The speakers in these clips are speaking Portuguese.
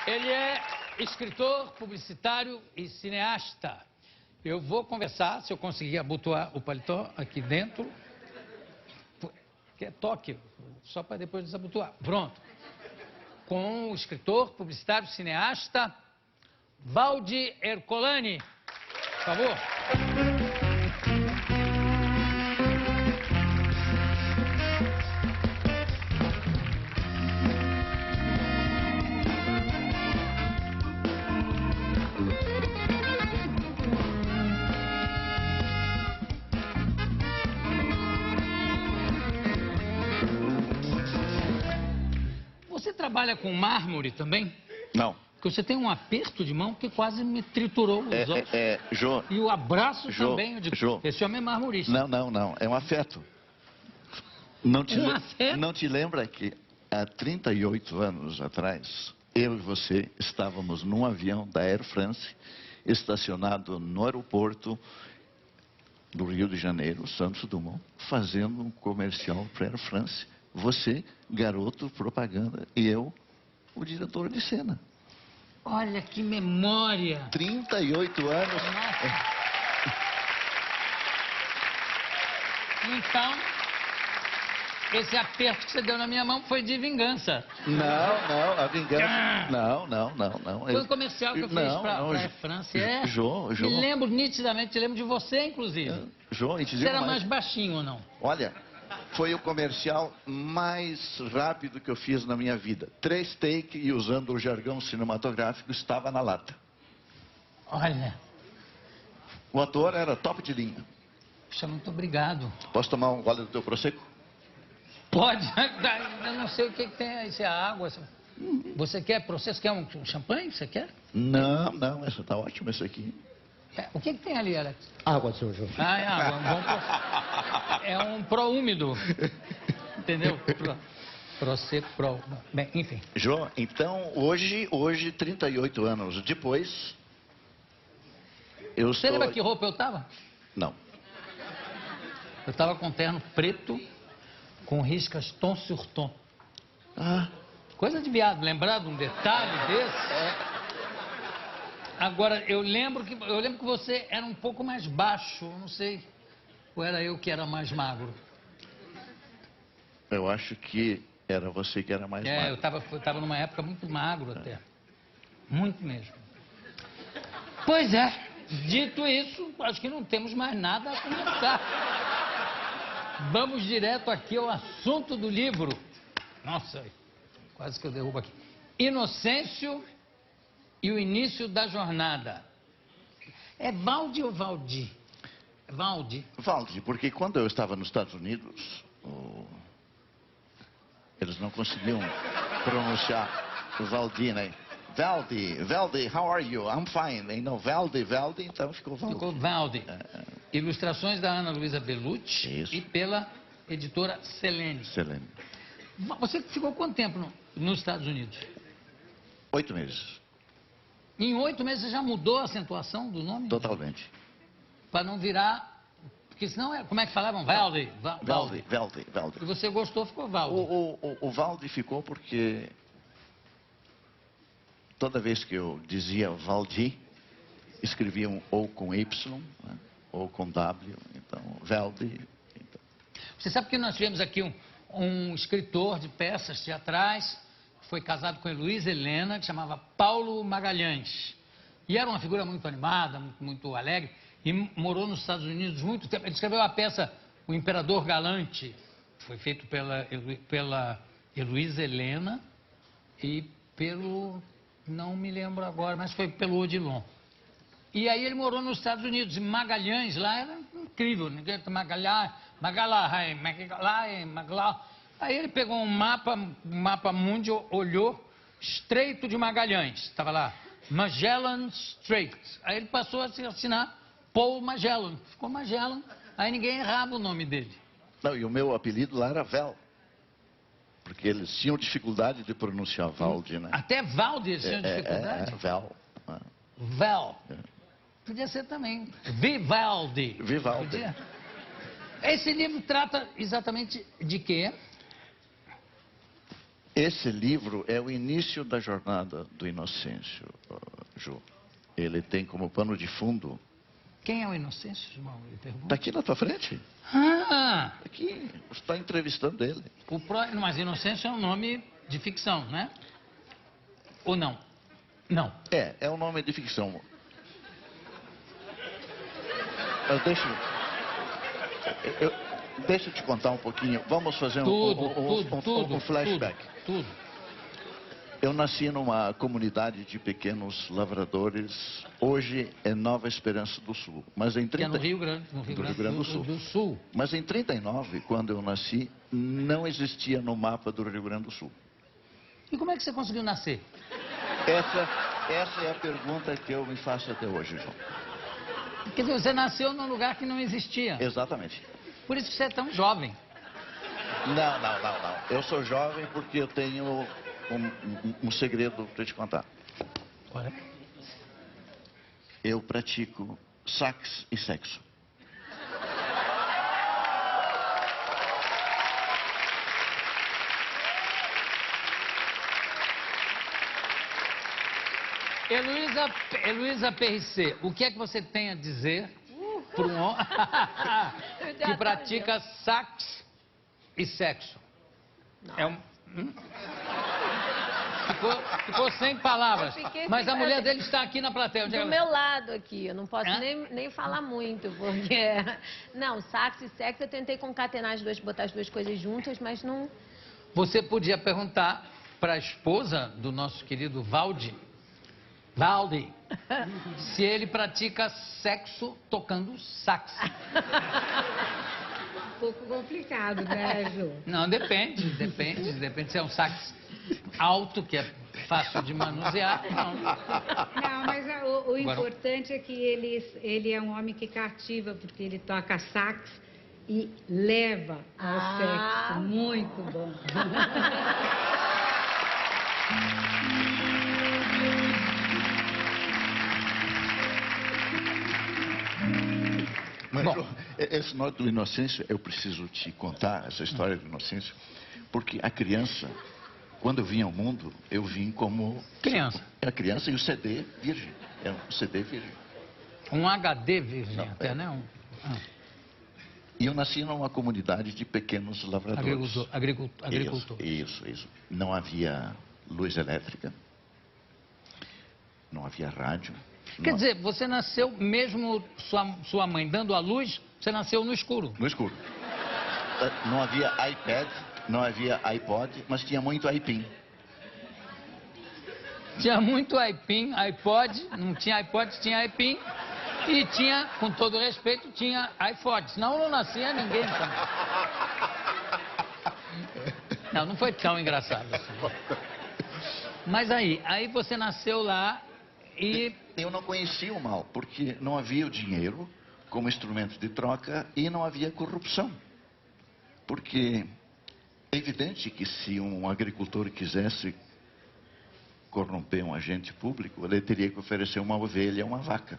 Ele é escritor, publicitário e cineasta. Eu vou conversar, se eu conseguir abotoar o paletó aqui dentro, que é toque, só para depois desabotoar. Pronto. Com o escritor, publicitário, cineasta, Valdi Ercolani. Por favor. Você trabalha com mármore também? Não. Porque você tem um aperto de mão que quase me triturou os ossos. Jô. E o abraço Jô, também. Eu digo, Jô. esse homem é marmorista. Não. É um afeto. Afeto? Não te lembra que há 38 anos atrás, eu e você estávamos num avião da Air France, estacionado no aeroporto do Rio de Janeiro, Santos Dumont, fazendo um comercial para a Air France. Você, garoto propaganda, e eu, o diretor de cena. Olha que memória. 38 anos. Nossa. Então, esse aperto que você deu na minha mão foi de vingança. Não, a vingança. Não. Foi um comercial que eu fiz para a França. Jô. Me lembro nitidamente, lembro de você, inclusive. Jô, Você era mais baixinho ou não? Olha, foi o comercial mais rápido que eu fiz na minha vida. 3 take e usando o jargão cinematográfico, estava na lata. Olha. O ator era top de linha. Puxa, muito obrigado. Posso tomar um gole do teu Prosecco? Pode. Eu não sei o que tem aí, se é água. Você quer processo? Quer um champanhe? Você quer? Não, essa tá ótima, essa aqui. O que tem ali, Alex? Água, senhor Jô. Ah, é água. É um pró-úmido. Entendeu? Prosecco, pró. Bem, enfim. Jô, então, hoje, 38 anos depois, eu Você lembra que roupa eu tava? Não. Eu tava com terno preto, com riscas tom sur tom. Ah. Coisa de viado, lembrar de um detalhe desse? Agora, eu lembro que você era um pouco mais baixo, não sei. Ou era eu que era mais magro? Eu acho que era você que era mais magro. Eu tava numa época muito magro até. Muito mesmo. Pois é, dito isso, acho que não temos mais nada a conversar. Vamos direto aqui ao assunto do livro. Nossa, quase que eu derrubo aqui. Inocêncio e o início da jornada. É Valdi ou Valdi? É Valdi. Valdi, porque quando eu estava nos Estados Unidos, eles não conseguiam pronunciar Valdi, né? Valdi, how are you? I'm fine. E não, Valdi, então ficou Valdi. Ficou Valdi. Ilustrações da Ana Luísa Bellucci. Isso. E pela editora Selene. Você ficou quanto tempo nos Estados Unidos? 8 meses. Em 8 meses você já mudou a acentuação do nome? Totalmente. Para não virar... Porque senão, como é que falavam? Valdi. Valdi. E você gostou, ficou Valdi. O Valdi ficou porque toda vez que eu dizia Valdi, escreviam ou com Y, né, ou com W, então Valdi. Então. Você sabe que nós tivemos aqui um escritor de peças teatrais, que foi casado com a Heloísa Helena, que chamava Paulo Magalhães. E era uma figura muito animada, muito alegre, e morou nos Estados Unidos muito tempo. Ele escreveu a peça O Imperador Galante, foi feito pela Heloísa Helena e pelo... não me lembro agora, mas foi pelo Odilon. E aí ele morou nos Estados Unidos, e Magalhães lá era incrível, ninguém Magalhães. Aí ele pegou um mapa mundi, olhou, Estreito de Magalhães, estava lá, Magellan Strait. Aí ele passou a se assinar Paul Magellan, ficou Magellan, aí ninguém errava o nome dele. Não, e o meu apelido lá era Vel, porque eles tinham dificuldade de pronunciar Valdi, né? Até Valdi eles tinham dificuldade? Vel. Vel. Podia ser também Vivaldi. Podia? Esse livro trata exatamente de quê? Esse livro é o início da jornada do Inocêncio, Ju. Ele tem como pano de fundo... Quem é o Inocêncio, João? Ele pergunta. Está aqui na tua frente. Ah! Aqui, você está entrevistando ele. Mas Inocêncio é um nome de ficção, né? Ou não? Não. É um nome de ficção. Mas deixa eu te contar um pouquinho. Vamos fazer um flashback. Tudo. Eu nasci numa comunidade de pequenos lavradores. Hoje é Nova Esperança do Sul. Mas em 30... Que é no Rio Grande do Sul. Mas em 39, quando eu nasci, não existia no mapa do Rio Grande do Sul. E como é que você conseguiu nascer? Essa é a pergunta que eu me faço até hoje, João. Quer dizer, você nasceu num lugar que não existia. Exatamente. Por isso que você é tão jovem. Não. Eu sou jovem porque eu tenho um segredo para te contar. Qual é? Eu pratico sax e sexo. Heloísa Perricet, o que é que você tem a dizer para um homem que pratica sax e sexo? Ficou sem palavras. Mas a mulher dele está aqui na plateia. Do meu lado aqui, eu não posso nem falar muito, porque... Não, sax e sexo, eu tentei concatenar as duas, botar as duas coisas juntas, mas não... Você podia perguntar para a esposa do nosso querido Valdi, se ele pratica sexo tocando sax. Um pouco complicado, né, Ju? Não, depende se é um sax alto, que é fácil de manusear, não. Não, mas o importante é que ele é um homem que cativa, porque ele toca sax e leva ao sexo. Muito bom. Mas, esse nome do Inocêncio, eu preciso te contar essa história do Inocêncio, porque a criança, quando eu vim ao mundo, eu vim como... Criança. A criança e o CD virgem. É um CD virgem. Um HD virgem, Não, até, né? E eu nasci numa comunidade de pequenos lavradores. Agricultor. Isso. Não havia luz elétrica, não havia rádio. Quer dizer, você nasceu mesmo sua mãe dando a luz, você nasceu no escuro. No escuro. Não havia iPad, não havia iPod, mas tinha muito iPin. Tinha muito iPin, iPod, não tinha iPod, tinha iPin. E tinha, com todo respeito, tinha iPod. Senão não nascia ninguém. Não foi tão engraçado assim. Mas aí você nasceu lá e... Eu não conhecia o mal, porque não havia o dinheiro como instrumento de troca e não havia corrupção. Porque é evidente que se um agricultor quisesse corromper um agente público, ele teria que oferecer uma ovelha ou uma vaca.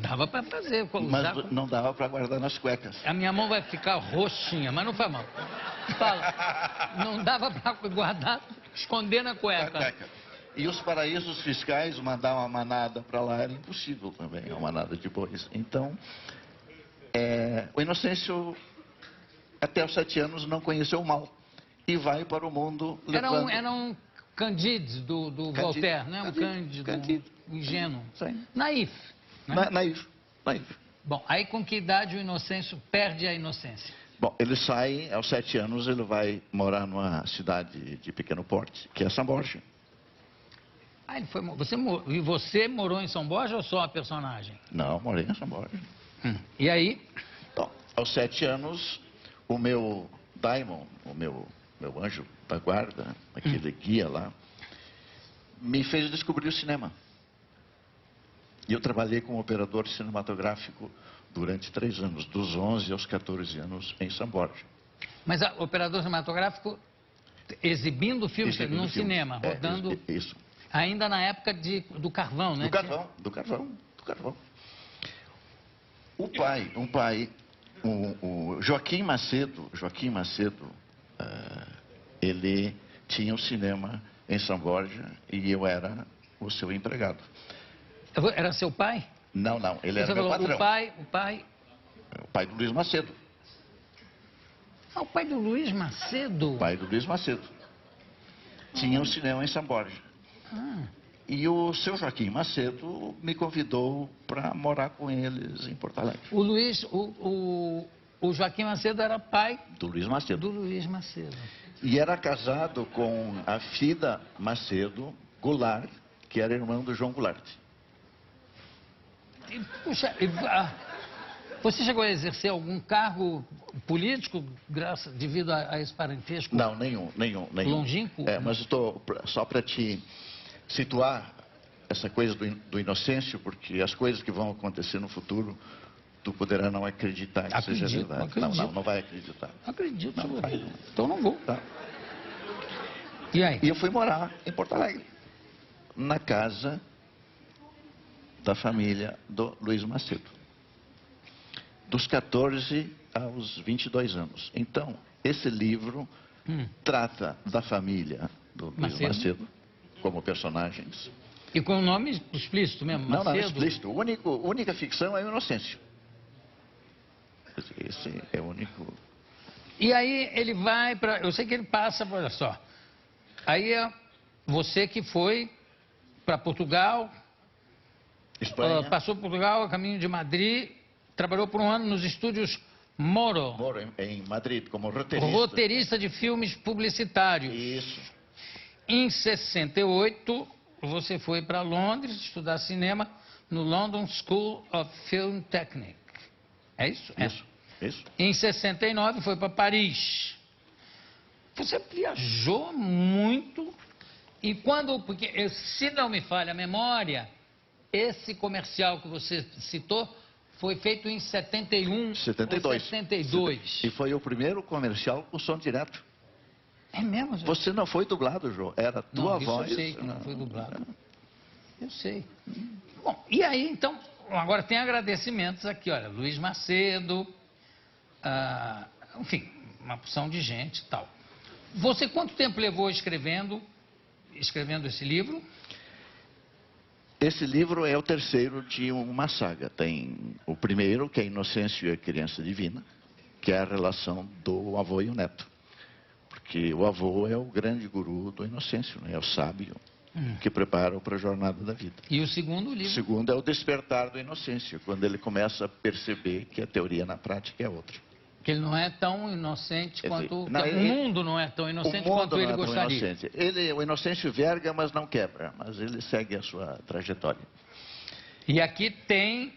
Dava para fazer. Mas não dava para guardar nas cuecas. A minha mão vai ficar roxinha, mas não faz mal. Fala, não dava para guardar, esconder na cueca. E os paraísos fiscais, mandar uma manada para lá era impossível também, uma manada de bois. Então, o Inocêncio, até os 7 anos, não conheceu o mal. E vai para o mundo levando... Era um Candide do Voltaire, né? Um Cândido, ingênuo. Sim. Naif. Né? Naif. Bom, aí com que idade o Inocêncio perde a inocência? Bom, ele sai, aos 7 anos, ele vai morar numa cidade de pequeno porte, que é São Borja. Ah, você morou em São Borja ou só a personagem? Não, morei em São Borja. E aí? Bom, aos 7 anos, o meu daimon, o meu anjo da guarda, aquele guia lá, me fez descobrir o cinema. E eu trabalhei como operador cinematográfico durante 3 anos, dos 11 aos 14 anos, em São Borja. Mas operador cinematográfico exibindo filmes no cinema, rodando... Isso. Ainda na época do carvão, né? Do carvão. O Joaquim Macedo, ele tinha um cinema em São Borja e eu era o seu empregado. Era seu pai? Não, não, ele era meu patrão. O pai do Luiz Macedo. Ah, o pai do Luiz Macedo? O pai do Luiz Macedo. Tinha um cinema em São Borja. E o seu Joaquim Macedo me convidou para morar com eles em Porto Alegre. O Joaquim Macedo era pai do Luiz Macedo. Do Luiz Macedo. E era casado com a Fida Macedo Goulart, que era irmã do João Goulart. Você chegou a exercer algum cargo político devido a esse parentesco? Não, nenhum. Longínquo? Mas estou só para te situar essa coisa do Inocêncio, porque as coisas que vão acontecer no futuro, tu poderá não acreditar que seja verdade. Não vai acreditar. Acredito. Não vai. Então não vou. Tá. E aí? E eu fui morar em Porto Alegre, na casa da família do Luiz Macedo, dos 14 aos 22 anos. Então, esse livro trata da família do Luiz Macedo como personagens. E com o nome explícito mesmo, Macedo? Não, explícito. A única ficção é o Inocêncio. Esse é o único... E aí ele vai para... Eu sei que ele passa, olha só. Aí é você que foi para Portugal... Espanha. Passou por Portugal, a caminho de Madrid, trabalhou por um ano nos estúdios Moro. Moro, em Madrid, como roteirista. Roteirista de filmes publicitários. Isso. Em 68, você foi para Londres estudar cinema no London School of Film Technique. É isso? Isso. Em 69, foi para Paris. Você viajou muito. E porque se não me falha a memória, esse comercial que você citou foi feito em 71 72. ou 72. E foi o primeiro comercial com som direto. É mesmo? Você não foi dublado, João. Era tua voz. Eu sei que não foi dublado. Eu sei. Bom, e aí, então, agora tem agradecimentos aqui, olha, Luiz Macedo, enfim, uma porção de gente e tal. Você quanto tempo levou escrevendo esse livro? Esse livro é o terceiro de uma saga. Tem o primeiro, que é Inocêncio e a Criança Divina, que é a relação do avô e o neto. Porque o avô é o grande guru do Inocêncio, né? É o sábio que prepara para a jornada da vida. E o segundo livro? O segundo é o Despertar do Inocêncio, quando ele começa a perceber que a teoria na prática é outra. Que ele não é tão inocente quanto... o mundo não é tão inocente quanto ele gostaria. O Inocêncio verga, mas não quebra. Mas ele segue a sua trajetória. E aqui tem...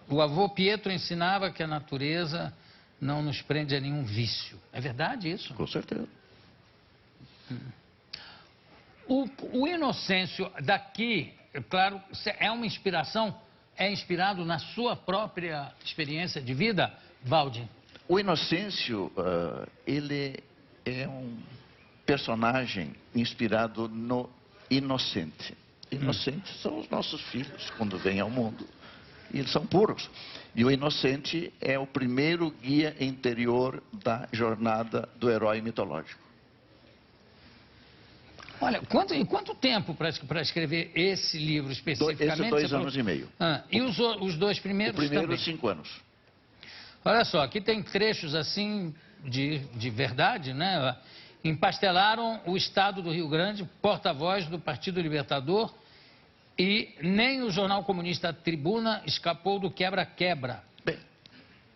o avô Pietro ensinava que a natureza não nos prende a nenhum vício. É verdade isso? Com certeza. O Inocêncio daqui, claro, é uma inspiração, é inspirado na sua própria experiência de vida, Valdi? O Inocêncio, ele é um personagem inspirado no inocente. Inocentes são os nossos filhos quando vêm ao mundo. E eles são puros. E o inocente é o primeiro guia interior da jornada do herói mitológico. Olha, quanto tempo para escrever esse livro especificamente? Esses 2 anos e meio. E os dois primeiros também? O primeiro, 5 anos. Olha só, aqui tem trechos assim de verdade, né? Empastelaram o Estado do Rio Grande, porta-voz do Partido Libertador, e nem o jornal comunista Tribuna escapou do quebra-quebra. Bem,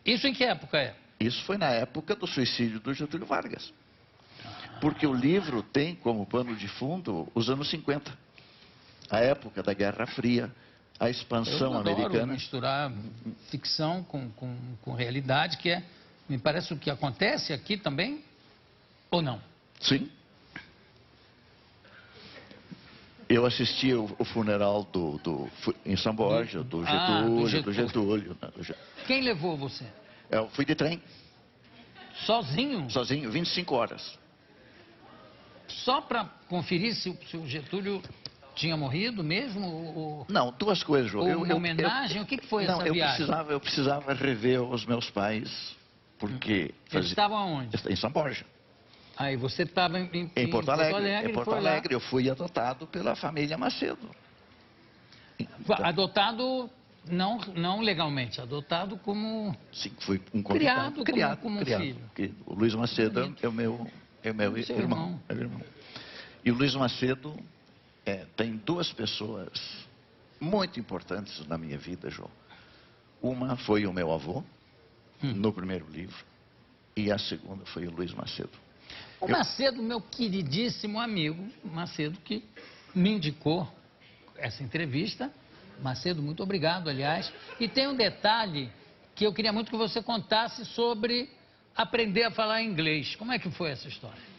isso em que época é? Isso foi na época do suicídio do Getúlio Vargas. Porque o livro tem como pano de fundo os anos 50. A época da Guerra Fria, a expansão americana. Eu adoro misturar ficção com realidade, que me parece o que acontece aqui também, ou não? Sim. Eu assisti o funeral em São Borja, do Getúlio. Quem levou você? Eu fui de trem. Sozinho? Sozinho, 25 horas. Só para conferir se o Getúlio tinha morrido mesmo? Não, 2 coisas, João. Uma homenagem? O que foi essa viagem? Eu precisava rever os meus pais, porque... Eles estavam aonde? Em São Borja. Aí você estava Em Porto Alegre. Em e Porto foi lá. Alegre, eu fui adotado pela família Macedo. Então, Adotado não legalmente, adotado como sim, fui um convidado. como um filho. O Luiz Macedo Bonito. é o meu Seu irmão. É meu irmão. E o Luiz Macedo tem duas pessoas muito importantes na minha vida, João. Uma foi o meu avô, no primeiro livro, e a segunda foi o Luiz Macedo. O Macedo, meu queridíssimo amigo, Macedo, que me indicou essa entrevista. Macedo, muito obrigado, aliás. E tem um detalhe que eu queria muito que você contasse sobre aprender a falar inglês. Como é que foi essa história?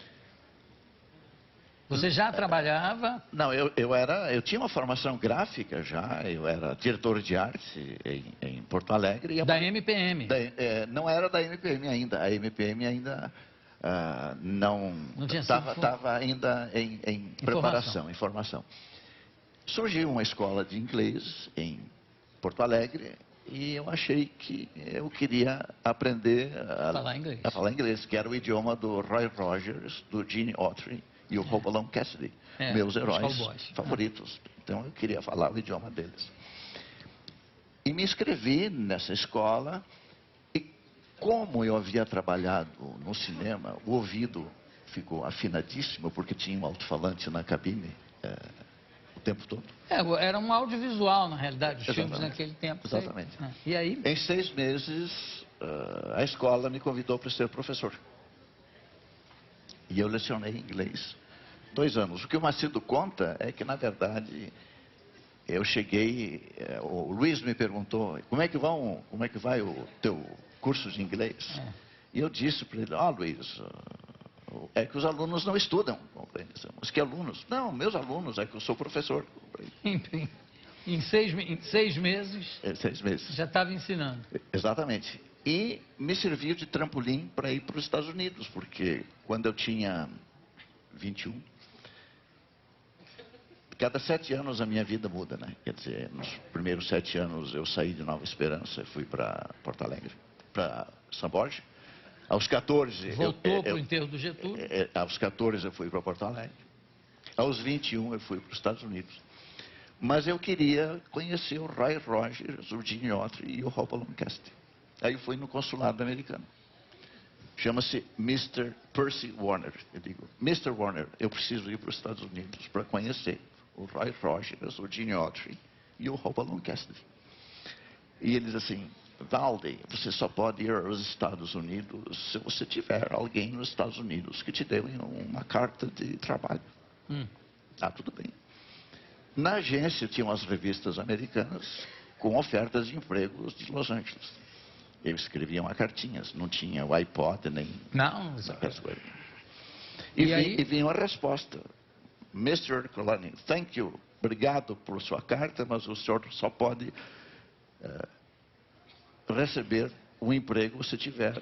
Você já trabalhava? Não, eu tinha uma formação gráfica já, eu era diretor de arte em Porto Alegre. Da MPM? Não era da MPM ainda, a MPM ainda não estava ainda em preparação, em formação. Surgiu uma escola de inglês em Porto Alegre e eu achei que eu queria aprender a falar inglês, que era o idioma do Roy Rogers, do Gene Autry e o Hopalong Cassidy, meus heróis favoritos. Então eu queria falar o idioma deles. E me inscrevi nessa escola e como eu havia trabalhado no cinema, o ouvido ficou afinadíssimo porque tinha um alto-falante na cabine o tempo todo. Era um audiovisual, na realidade, os filmes naquele tempo. Exatamente. E aí? Em 6 meses, a escola me convidou para ser professor. E eu lecionei inglês 2 anos. O que o Macedo conta é que, na verdade, eu cheguei... o Luiz me perguntou, como é que vai o teu curso de inglês? E eu disse para ele, Luiz, é que os alunos não estudam. Mas que alunos? Não, meus alunos, é que eu sou professor. Em 6 meses, 6 meses. Já estava ensinando. Exatamente. E me serviu de trampolim para ir para os Estados Unidos, porque quando eu tinha 21, cada 7 anos a minha vida muda, né? Quer dizer, nos primeiros 7 anos eu saí de Nova Esperança, fui para Porto Alegre, para São Borja. Aos 14... Voltou para o enterro do Getúlio. Aos 14 eu fui para Porto Alegre. Aos 21 eu fui para os Estados Unidos. Mas eu queria conhecer o Roy Rogers, o Gene Autry e o Hopalong Cassidy. Aí eu fui no consulado americano. Chama-se Mr. Percy Warner. Eu digo, Mr. Warner, eu preciso ir para os Estados Unidos para conhecer o Roy Rogers, o Gene Autry e o Hopalong Cassidy. E ele diz assim, Valde, você só pode ir aos Estados Unidos se você tiver alguém nos Estados Unidos que te dê uma carta de trabalho. Tudo bem. Na agência tinham as revistas americanas com ofertas de empregos de Los Angeles. Eu escrevia uma cartinhas, não tinha o iPod nem... Não, E vinha uma resposta. Mr. Colani, thank you, obrigado por sua carta, mas o senhor só pode receber um emprego se tiver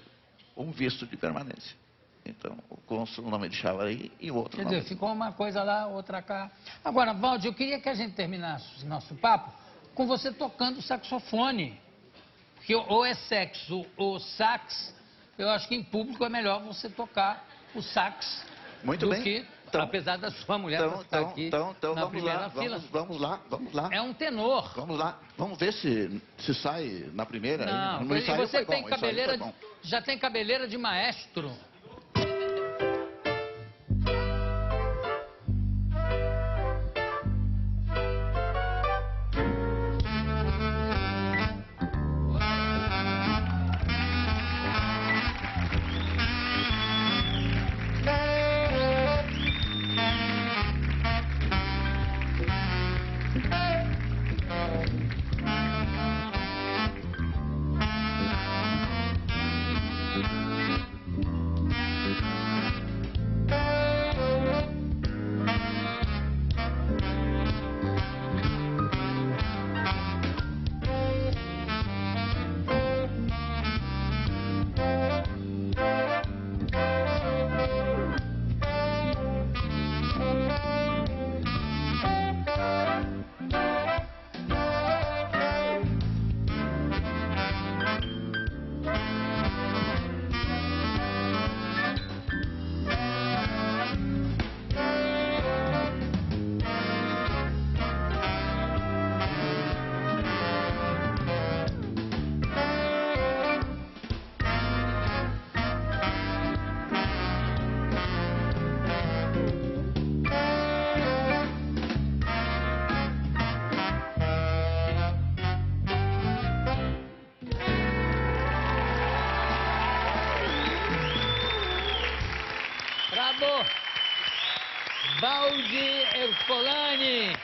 um visto de permanência. Então, o cônsul não me deixava ir e o outro não. Quer dizer, ficou uma coisa lá, outra cá. Agora, Valdir, eu queria que a gente terminasse o nosso papo com você tocando saxofone. Porque ou é sexo ou sax, eu acho que em público é melhor você tocar o sax muito do bem. que, apesar da sua mulher estar aqui na primeira fila. Vamos lá. É um tenor. Vamos lá, vamos ver se sai na primeira. Não, no e você tem cabeleira, já tem cabeleira de maestro. Acabou. Valdi Ercolani.